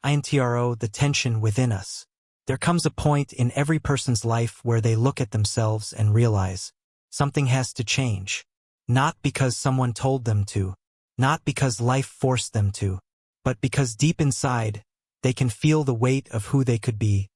intro, the tension within us. There comes a point in every person's life where they look at themselves and realize something has to change. Not because someone told them to, not because life forced them to, but because deep inside, they can feel the weight of who they could be,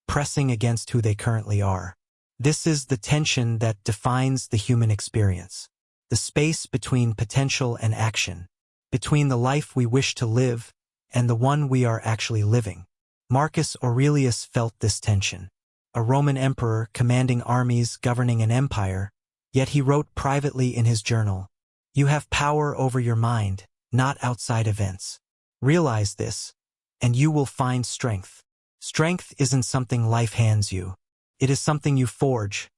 pressing against who they currently are. This is the tension that defines the human experience. The space between potential and action, between the life we wish to live and the one we are actually living. Marcus Aurelius felt this tension. A Roman emperor commanding armies, governing an empire, yet he wrote privately in his journal, "You have power over your mind, not outside events. Realize this, and you will find strength." Strength isn't something life hands you. It is something you forge,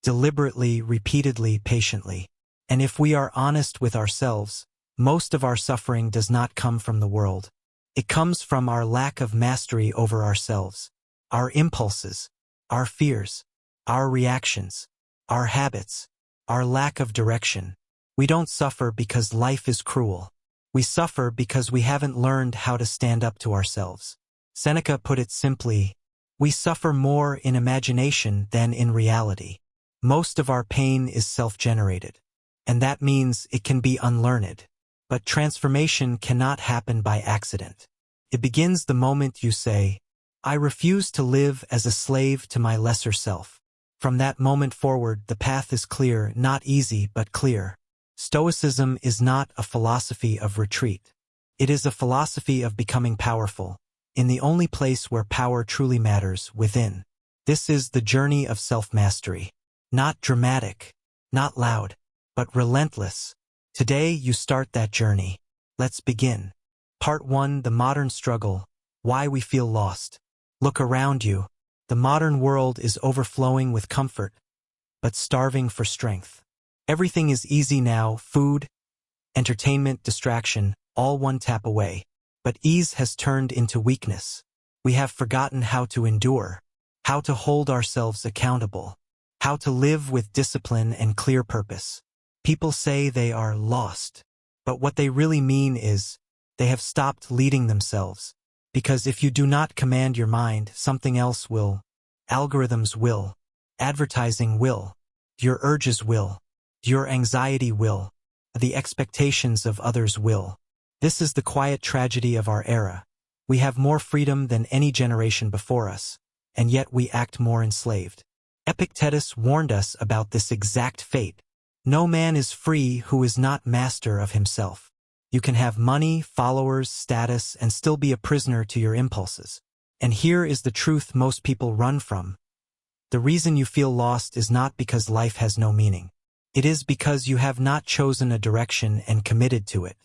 deliberately, repeatedly, patiently. And if we are honest with ourselves, most of our suffering does not come from the world. It comes from our lack of mastery over ourselves, our impulses, our fears, our reactions, our habits, our lack of direction. We don't suffer because life is cruel. We suffer because we haven't learned how to stand up to ourselves. Seneca put it simply, we suffer more in imagination than in reality. Most of our pain is self-generated, and that means it can be unlearned. But transformation cannot happen by accident. It begins the moment you say, "I refuse to live as a slave to my lesser self." From that moment forward, the path is clear, not easy, but clear. Stoicism is not a philosophy of retreat. It is a philosophy of becoming powerful, in the only place where power truly matters, within. This is the journey of self-mastery. Not dramatic, not loud, but relentless. Today you start that journey. Let's begin. Part 1: The Modern Struggle. Why we feel lost. Look around you. The modern world is overflowing with comfort, but starving for strength. Everything is easy now: food, entertainment, distraction, all one tap away. But ease has turned into weakness. We have forgotten how to endure, how to hold ourselves accountable, how to live with discipline and clear purpose. People say they are lost, but what they really mean is, they have stopped leading themselves. Because if you do not command your mind, something else will. Algorithms will. Advertising will. Your urges will. Your anxiety will. The expectations of others will. This is the quiet tragedy of our era. We have more freedom than any generation before us, and yet we act more enslaved. Epictetus warned us about this exact fate. No man is free who is not master of himself. You can have money, followers, status, and still be a prisoner to your impulses. And here is the truth most people run from. The reason you feel lost is not because life has no meaning. It is because you have not chosen a direction and committed to it.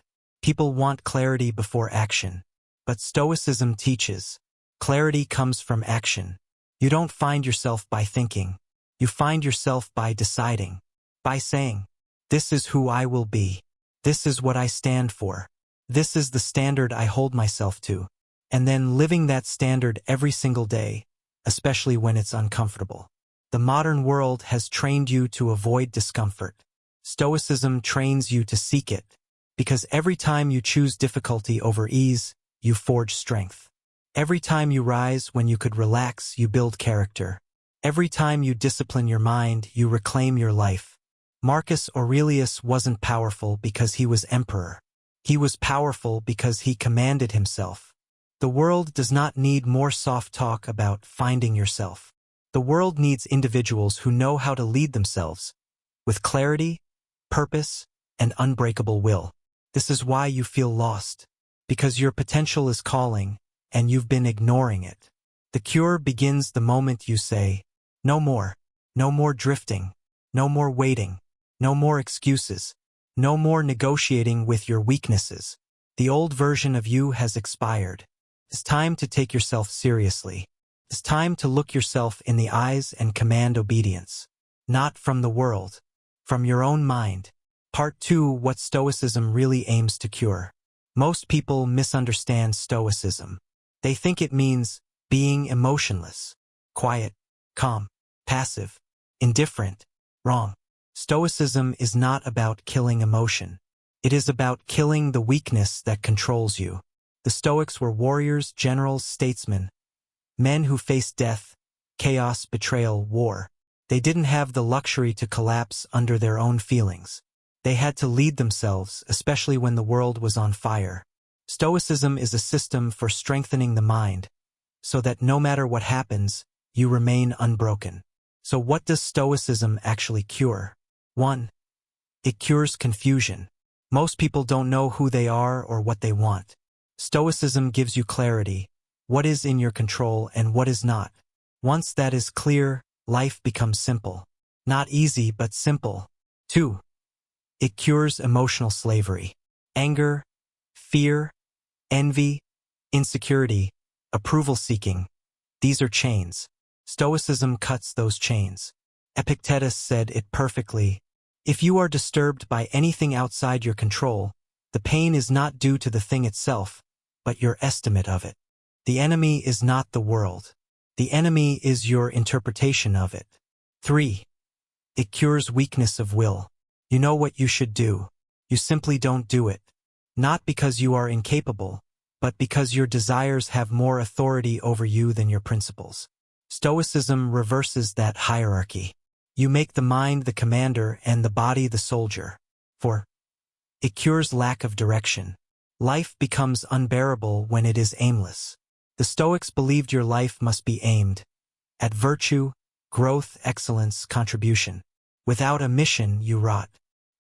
People want clarity before action. But Stoicism teaches, clarity comes from action. You don't find yourself by thinking. You find yourself by deciding. By saying, "This is who I will be. This is what I stand for. This is the standard I hold myself to." And then living that standard every single day, especially when it's uncomfortable. The modern world has trained you to avoid discomfort. Stoicism trains you to seek it. Because every time you choose difficulty over ease, you forge strength. Every time you rise when you could relax, you build character. Every time you discipline your mind, you reclaim your life. Marcus Aurelius wasn't powerful because he was emperor. He was powerful because he commanded himself. The world does not need more soft talk about finding yourself. The world needs individuals who know how to lead themselves, with clarity, purpose, and unbreakable will. This is why you feel lost, because your potential is calling, and you've been ignoring it. The cure begins the moment you say, "No more. No more drifting. No more waiting. No more excuses. No more negotiating with your weaknesses. The old version of you has expired. It's time to take yourself seriously. It's time to look yourself in the eyes and command obedience. Not from the world, from your own mind." Part 2: What Stoicism really aims to cure. Most people misunderstand Stoicism. They think it means being emotionless, quiet, calm, passive, indifferent. Wrong. Stoicism is not about killing emotion. It is about killing the weakness that controls you. The Stoics were warriors, generals, statesmen, men who faced death, chaos, betrayal, war. They didn't have the luxury to collapse under their own feelings. They had to lead themselves, especially when the world was on fire. Stoicism is a system for strengthening the mind, so that no matter what happens, you remain unbroken. So what does Stoicism actually cure? 1. It cures confusion. Most people don't know who they are or what they want. Stoicism gives you clarity, what is in your control and what is not. Once that is clear, life becomes simple. Not easy, but simple. 2. It cures emotional slavery. Anger, fear, envy, insecurity, approval-seeking. These are chains. Stoicism cuts those chains. Epictetus said it perfectly. If you are disturbed by anything outside your control, the pain is not due to the thing itself, but your estimate of it. The enemy is not the world. The enemy is your interpretation of it. 3. It cures weakness of will. You know what you should do. You simply don't do it. Not because you are incapable, but because your desires have more authority over you than your principles. Stoicism reverses that hierarchy. You make the mind the commander and the body the soldier. 4. It cures lack of direction. Life becomes unbearable when it is aimless. The Stoics believed your life must be aimed at virtue, growth, excellence, contribution. Without a mission, you rot.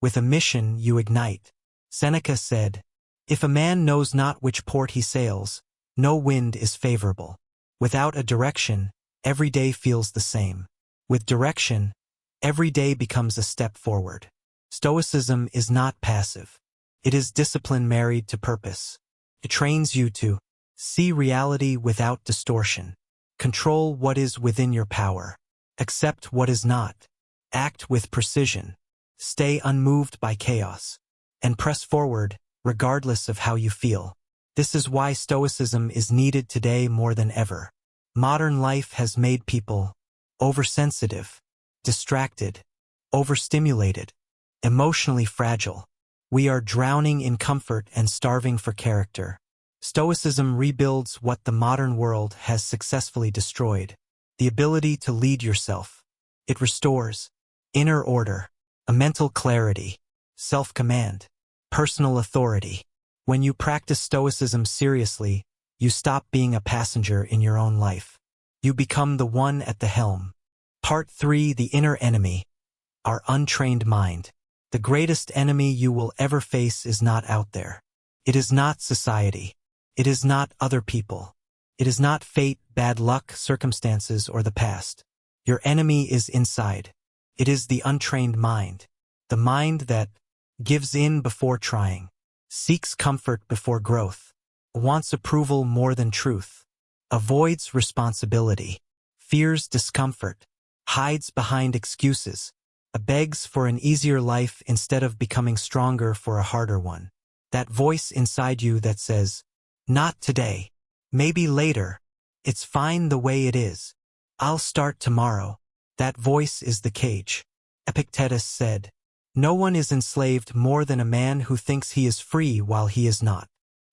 With a mission, you ignite. Seneca said, "If a man knows not which port he sails, no wind is favorable." Without a direction, every day feels the same. With direction, every day becomes a step forward. Stoicism is not passive. It is discipline married to purpose. It trains you to see reality without distortion. Control what is within your power. Accept what is not. Act with precision. Stay unmoved by chaos. And press forward, regardless of how you feel. This is why Stoicism is needed today more than ever. Modern life has made people oversensitive, distracted, overstimulated, emotionally fragile. We are drowning in comfort and starving for character. Stoicism rebuilds what the modern world has successfully destroyed: the ability to lead yourself. It restores inner order, a mental clarity, self-command, personal authority. When you practice Stoicism seriously, you stop being a passenger in your own life. You become the one at the helm. Part 3: The Inner Enemy. Our untrained mind. The greatest enemy you will ever face is not out there. It is not society. It is not other people. It is not fate, bad luck, circumstances, or the past. Your enemy is inside. It is the untrained mind. The mind that gives in before trying, seeks comfort before growth, wants approval more than truth, avoids responsibility, fears discomfort, hides behind excuses, begs for an easier life instead of becoming stronger for a harder one. That voice inside you that says, "Not today. Maybe later. It's fine the way it is. I'll start tomorrow." That voice is the cage. Epictetus said, "No one is enslaved more than a man who thinks he is free while he is not."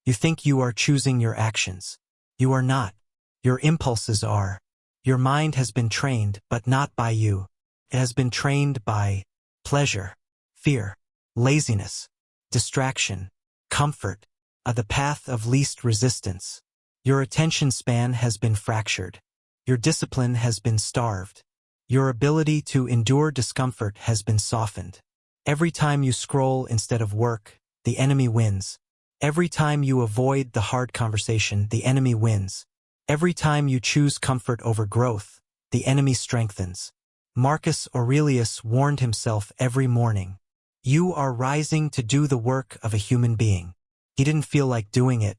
You think you are choosing your actions. You are not. Your impulses are. Your mind has been trained, but not by you. It has been trained by pleasure, fear, laziness, distraction, comfort, the path of least resistance. Your attention span has been fractured. Your discipline has been starved. Your ability to endure discomfort has been softened. Every time you scroll instead of work, the enemy wins. Every time you avoid the hard conversation, the enemy wins. Every time you choose comfort over growth, the enemy strengthens. Marcus Aurelius warned himself every morning, "You are rising to do the work of a human being." He didn't feel like doing it.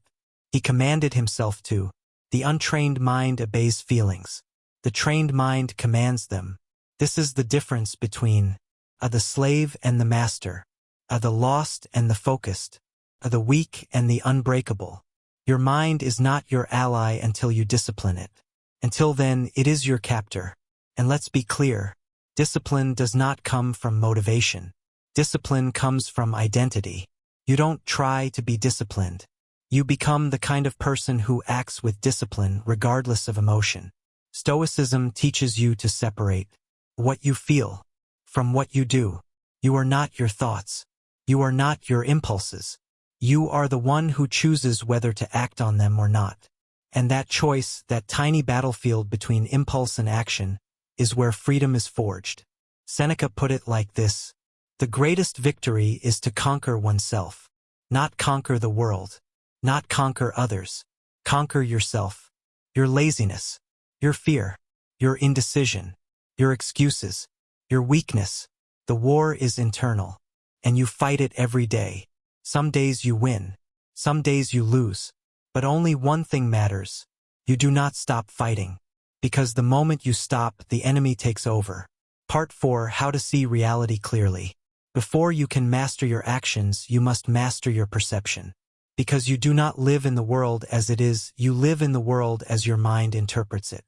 He commanded himself to. The untrained mind obeys feelings. The trained mind commands them. This is the difference between the slave and the master, the lost and the focused, the weak and the unbreakable. Your mind is not your ally until you discipline it. Until then, it is your captor. And let's be clear, discipline does not come from motivation. Discipline comes from identity. You don't try to be disciplined. You become the kind of person who acts with discipline regardless of emotion. Stoicism teaches you to separate what you feel from what you do. You are not your thoughts. You are not your impulses. You are the one who chooses whether to act on them or not. And that choice, that tiny battlefield between impulse and action, is where freedom is forged. Seneca put it like this: the greatest victory is to conquer oneself. Not conquer the world. Not conquer others. Conquer yourself. Your laziness. Your fear. Your indecision. Your excuses. Your weakness. The war is internal. And you fight it every day. Some days you win. Some days you lose. But only one thing matters. You do not stop fighting. Because the moment you stop, the enemy takes over. Part 4: How to see reality clearly. Before you can master your actions, you must master your perception. Because you do not live in the world as it is, you live in the world as your mind interprets it.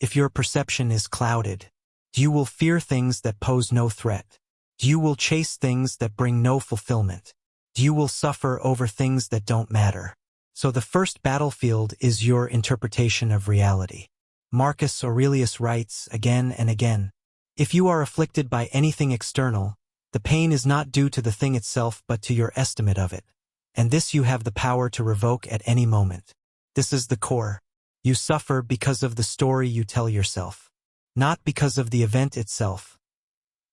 If your perception is clouded, you will fear things that pose no threat. You will chase things that bring no fulfillment. You will suffer over things that don't matter. So the first battlefield is your interpretation of reality. Marcus Aurelius writes again and again, if you are afflicted by anything external, the pain is not due to the thing itself but to your estimate of it. And this you have the power to revoke at any moment. This is the core. You suffer because of the story you tell yourself, not because of the event itself.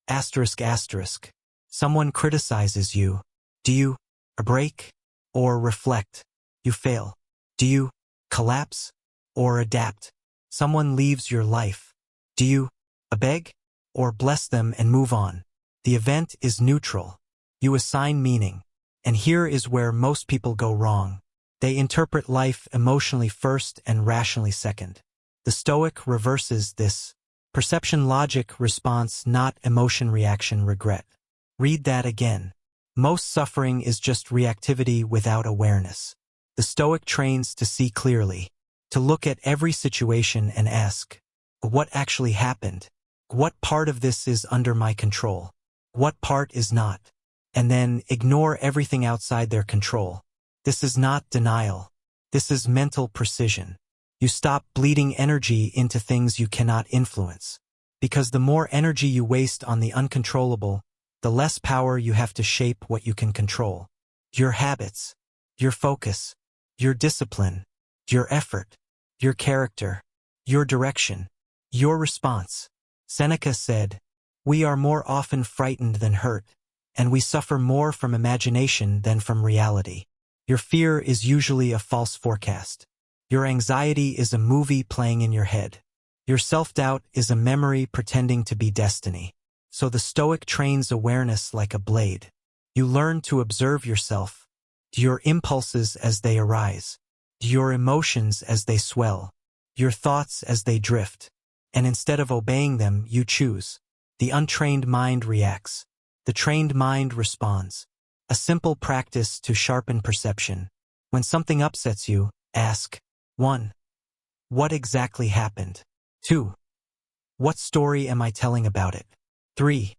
***. Someone criticizes you. Do you break or reflect? You fail. Do you collapse or adapt? Someone leaves your life. Do you beg or bless them and move on? The event is neutral. You assign meaning. And here is where most people go wrong. They interpret life emotionally first and rationally second. The Stoic reverses this. Perception, logic, response, not emotion, reaction, regret. Read that again. Most suffering is just reactivity without awareness. The Stoic trains to see clearly, to look at every situation and ask, what actually happened? What part of this is under my control? What part is not? And then ignore everything outside their control. This is not denial. This is mental precision. You stop bleeding energy into things you cannot influence. Because the more energy you waste on the uncontrollable, the less power you have to shape what you can control. Your habits, your focus, your discipline, your effort, your character, your direction, your response. Seneca said, we are more often frightened than hurt, and we suffer more from imagination than from reality. Your fear is usually a false forecast. Your anxiety is a movie playing in your head. Your self-doubt is a memory pretending to be destiny. So the Stoic trains awareness like a blade. You learn to observe yourself, your impulses as they arise, your emotions as they swell, your thoughts as they drift. And instead of obeying them, you choose. The untrained mind reacts. The trained mind responds. A simple practice to sharpen perception. When something upsets you, ask, 1. What exactly happened? 2. What story am I telling about it? 3.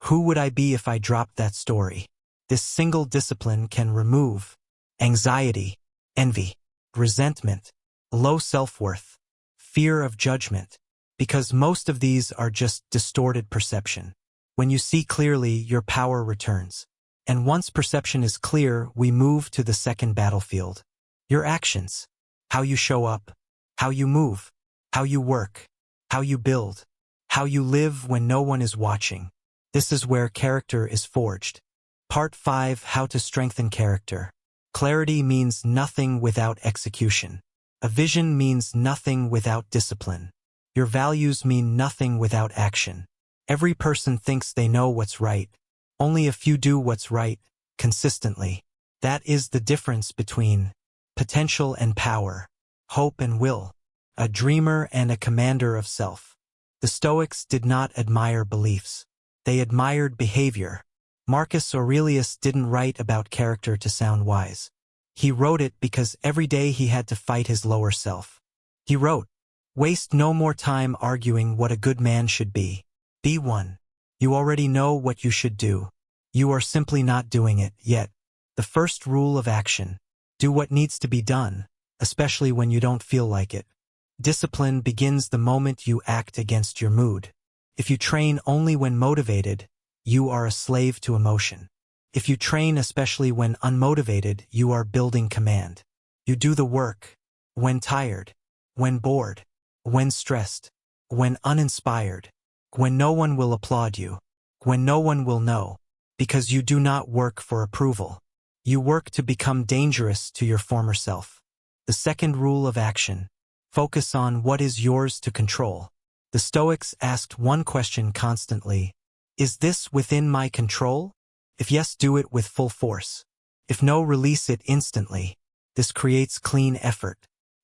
Who would I be if I dropped that story? This single discipline can remove anxiety, envy, resentment, low self-worth, fear of judgment, because most of these are just distorted perception. When you see clearly, your power returns. And once perception is clear, we move to the second battlefield. Your actions. How you show up. How you move. How you work. How you build. How you live when no one is watching. This is where character is forged. Part 5: How to strengthen character. Clarity means nothing without execution. A vision means nothing without discipline. Your values mean nothing without action. Every person thinks they know what's right. Only a few do what's right, consistently. That is the difference between potential and power, hope and will, a dreamer and a commander of self. The Stoics did not admire beliefs. They admired behavior. Marcus Aurelius didn't write about character to sound wise. He wrote it because every day he had to fight his lower self. He wrote, waste no more time arguing what a good man should be. Be one. You already know what you should do. You are simply not doing it yet. The first rule of action. Do what needs to be done, especially when you don't feel like it. Discipline begins the moment you act against your mood. If you train only when motivated, you are a slave to emotion. If you train especially when unmotivated, you are building command. You do the work when tired, when bored, when stressed, when uninspired, when no one will applaud you, when no one will know, because you do not work for approval. You work to become dangerous to your former self. The second rule of action: focus on what is yours to control. The Stoics asked one question constantly: is this within my control? If yes, do it with full force. If no, release it instantly. This creates clean effort.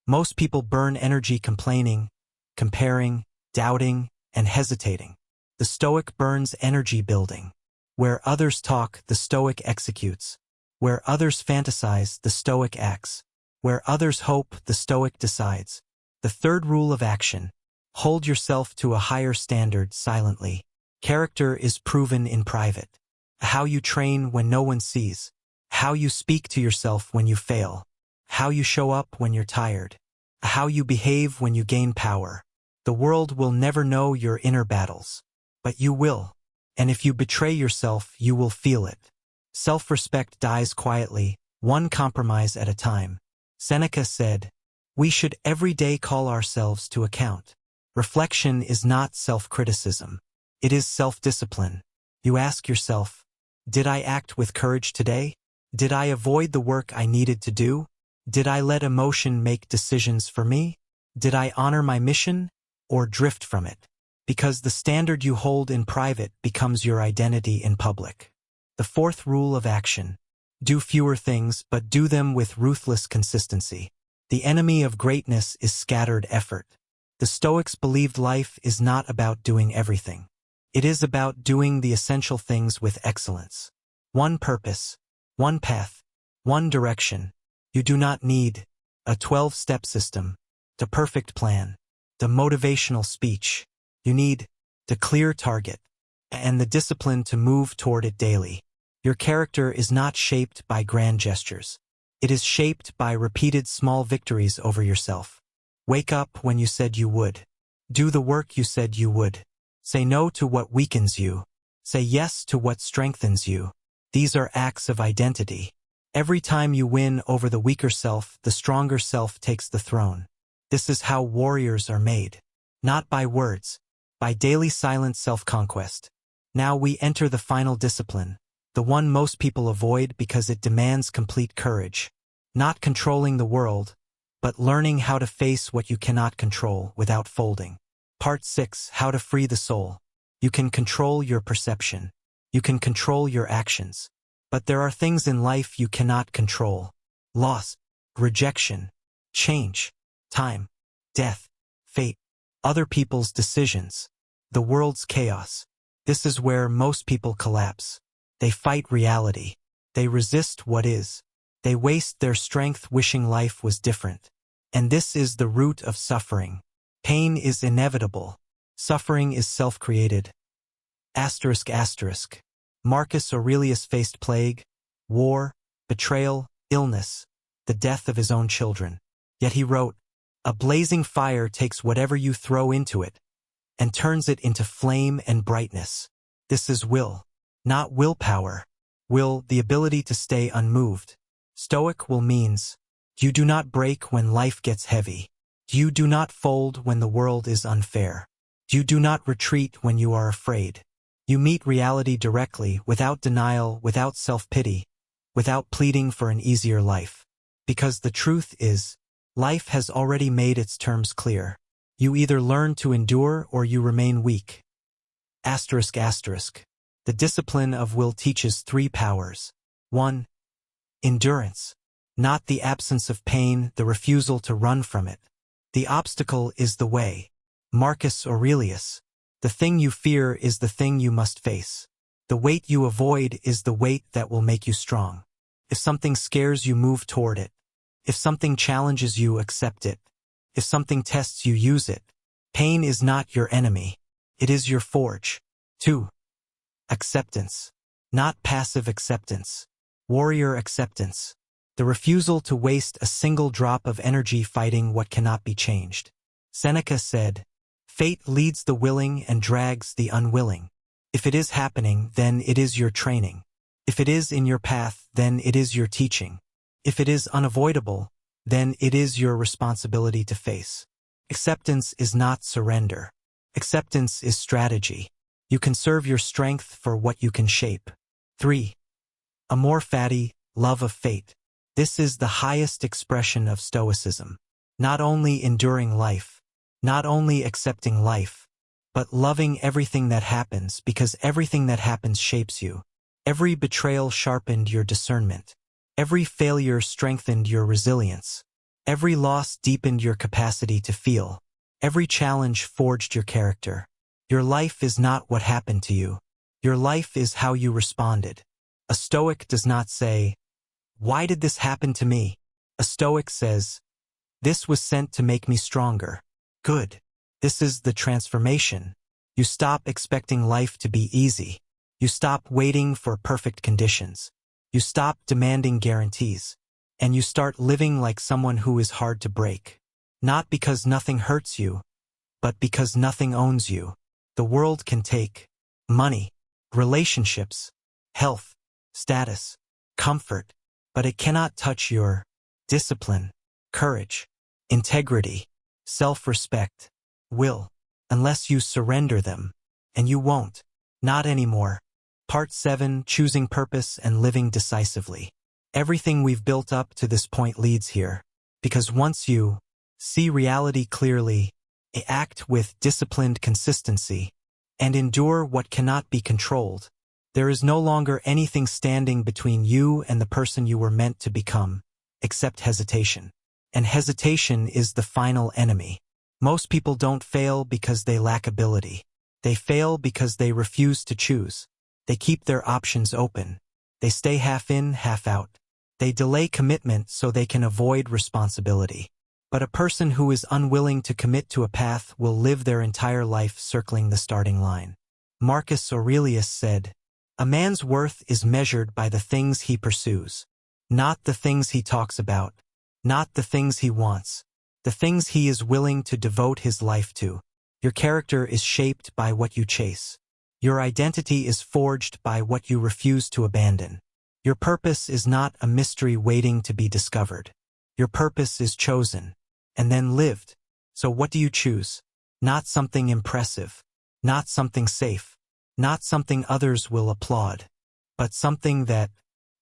Most people burn energy complaining, comparing, doubting, and hesitating. The Stoic burns energy building. Where others talk, the Stoic executes. Where others fantasize, the Stoic acts. Where others hope, the Stoic decides. The third rule of action: hold yourself to a higher standard silently. Character is proven in private. How you train when no one sees. How you speak to yourself when you fail. How you show up when you're tired. How you behave when you gain power. The world will never know your inner battles. But you will. And if you betray yourself, you will feel it. Self-respect dies quietly, one compromise at a time. Seneca said, "We should every day call ourselves to account." Reflection is not self-criticism. It is self-discipline. You ask yourself, did I act with courage today? Did I avoid the work I needed to do? Did I let emotion make decisions for me? Did I honor my mission or drift from it? Because the standard you hold in private becomes your identity in public. The fourth rule of action: do fewer things, but do them with ruthless consistency. The enemy of greatness is scattered effort. The Stoics believed life is not about doing everything. It is about doing the essential things with excellence. One purpose, one path, one direction. You do not need a 12-step system, the perfect plan, the motivational speech. You need the clear target and the discipline to move toward it daily. Your character is not shaped by grand gestures. It is shaped by repeated small victories over yourself. Wake up when you said you would. Do the work you said you would. Say no to what weakens you. Say yes to what strengthens you. These are acts of identity. Every time you win over the weaker self, the stronger self takes the throne. This is how warriors are made. Not by words, by daily silent self-conquest. Now we enter the final discipline, the one most people avoid because it demands complete courage. Not controlling the world, but learning how to face what you cannot control without folding. Part 6: How to free the soul. You can control your perception. You can control your actions. But there are things in life you cannot control. Loss, rejection, change, time, death, fate, other people's decisions, the world's chaos. This is where most people collapse. They fight reality. They resist what is. They waste their strength wishing life was different. And this is the root of suffering. Pain is inevitable. Suffering is self-created. ***. Marcus Aurelius faced plague, war, betrayal, illness, the death of his own children. Yet he wrote, "A blazing fire takes whatever you throw into it and turns it into flame and brightness." This is will, not willpower. Will, the ability to stay unmoved. Stoic will means, you do not break when life gets heavy. You do not fold when the world is unfair. You do not retreat when you are afraid. You meet reality directly, without denial, without self-pity, without pleading for an easier life. Because the truth is, life has already made its terms clear. You either learn to endure or you remain weak. ***. The discipline of will teaches 3 powers. 1. Endurance. Not the absence of pain, the refusal to run from it. The obstacle is the way. Marcus Aurelius. The thing you fear is the thing you must face. The weight you avoid is the weight that will make you strong. If something scares you, move toward it. If something challenges you, accept it. If something tests you, use it. Pain is not your enemy. It is your forge. 2. Acceptance. Not passive acceptance. Warrior acceptance. the refusal to waste a single drop of energy fighting what cannot be changed. Seneca said, "Fate leads the willing and drags the unwilling. If it is happening, then it is your training. If it is in your path, then it is your teaching. If it is unavoidable, then it is your responsibility to face." Acceptance is not surrender. Acceptance is strategy. You conserve your strength for what you can shape. 3. Amor fati, love of fate. This is the highest expression of Stoicism. Not only enduring life, not only accepting life, but loving everything that happens, because everything that happens shapes you. Every betrayal sharpened your discernment. Every failure strengthened your resilience. Every loss deepened your capacity to feel. Every challenge forged your character. Your life is not what happened to you. Your life is how you responded. A Stoic does not say, "Why did this happen to me?" A Stoic says, "This was sent to make me stronger." Good. This is the transformation. You stop expecting life to be easy. You stop waiting for perfect conditions. You stop demanding guarantees. And you start living like someone who is hard to break. Not because nothing hurts you, but because nothing owns you. The world can take money, relationships, health, status, comfort, but it cannot touch your discipline, courage, integrity, self-respect, will, unless you surrender them. And you won't. Not anymore. Part 7, Choosing Purpose and Living Decisively. Everything we've built up to this point leads here. Because once you see reality clearly, act with disciplined consistency, and endure what cannot be controlled, there is no longer anything standing between you and the person you were meant to become, except hesitation. And hesitation is the final enemy. Most people don't fail because they lack ability. They fail because they refuse to choose. They keep their options open. They stay half in, half out. They delay commitment so they can avoid responsibility. But a person who is unwilling to commit to a path will live their entire life circling the starting line. Marcus Aurelius said, "A man's worth is measured by the things he pursues, not the things he talks about, not the things he wants, the things he is willing to devote his life to." Your character is shaped by what you chase. Your identity is forged by what you refuse to abandon. Your purpose is not a mystery waiting to be discovered. Your purpose is chosen, and then lived. So what do you choose? Not something impressive, not something safe, not something others will applaud, but something that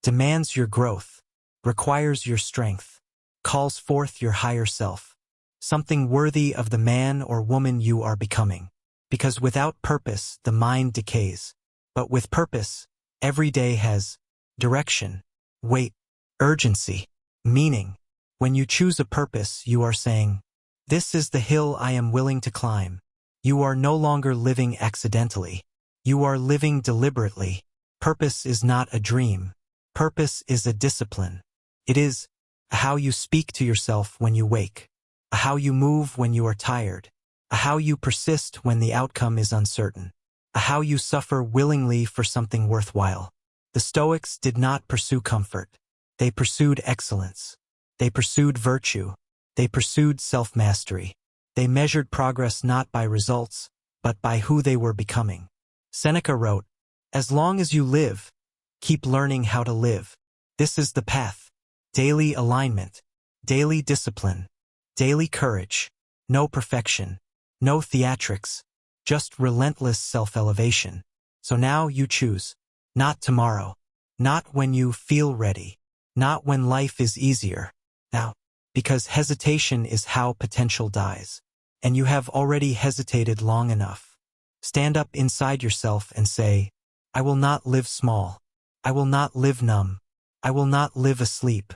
demands your growth, requires your strength, calls forth your higher self. Something worthy of the man or woman you are becoming. Because without purpose, the mind decays. But with purpose, every day has direction, weight, urgency, meaning. When you choose a purpose, you are saying, "This is the hill I am willing to climb." You are no longer living accidentally. You are living deliberately. Purpose is not a dream. Purpose is a discipline. It is how you speak to yourself when you wake, how you move when you are tired, how you persist when the outcome is uncertain, how you suffer willingly for something worthwhile. The Stoics did not pursue comfort. They pursued excellence. They pursued virtue. They pursued self-mastery. They measured progress not by results, but by who they were becoming. Seneca wrote, "As long as you live, keep learning how to live. This is the path. Daily alignment, daily discipline, daily courage, no perfection, no theatrics, just relentless self-elevation." So now you choose. Not tomorrow. Not when you feel ready. Not when life is easier. Now. Because hesitation is how potential dies. And you have already hesitated long enough. Stand up inside yourself and say, "I will not live small. I will not live numb. I will not live asleep.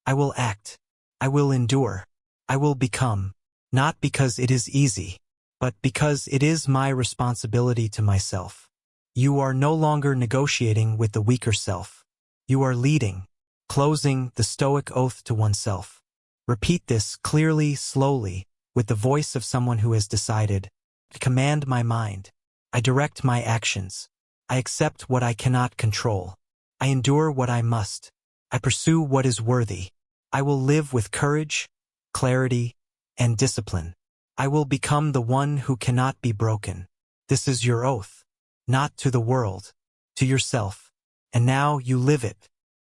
I will act. I will endure. I will become." Not because it is easy, but because it is my responsibility to myself. You are no longer negotiating with the weaker self. You are leading, closing the Stoic oath to oneself. Repeat this clearly, slowly, with the voice of someone who has decided, "I command my mind. I direct my actions. I accept what I cannot control. I endure what I must. I pursue what is worthy. I will live with courage, clarity, and discipline. I will become the one who cannot be broken. This is your oath, not to the world, to yourself. And now you live it.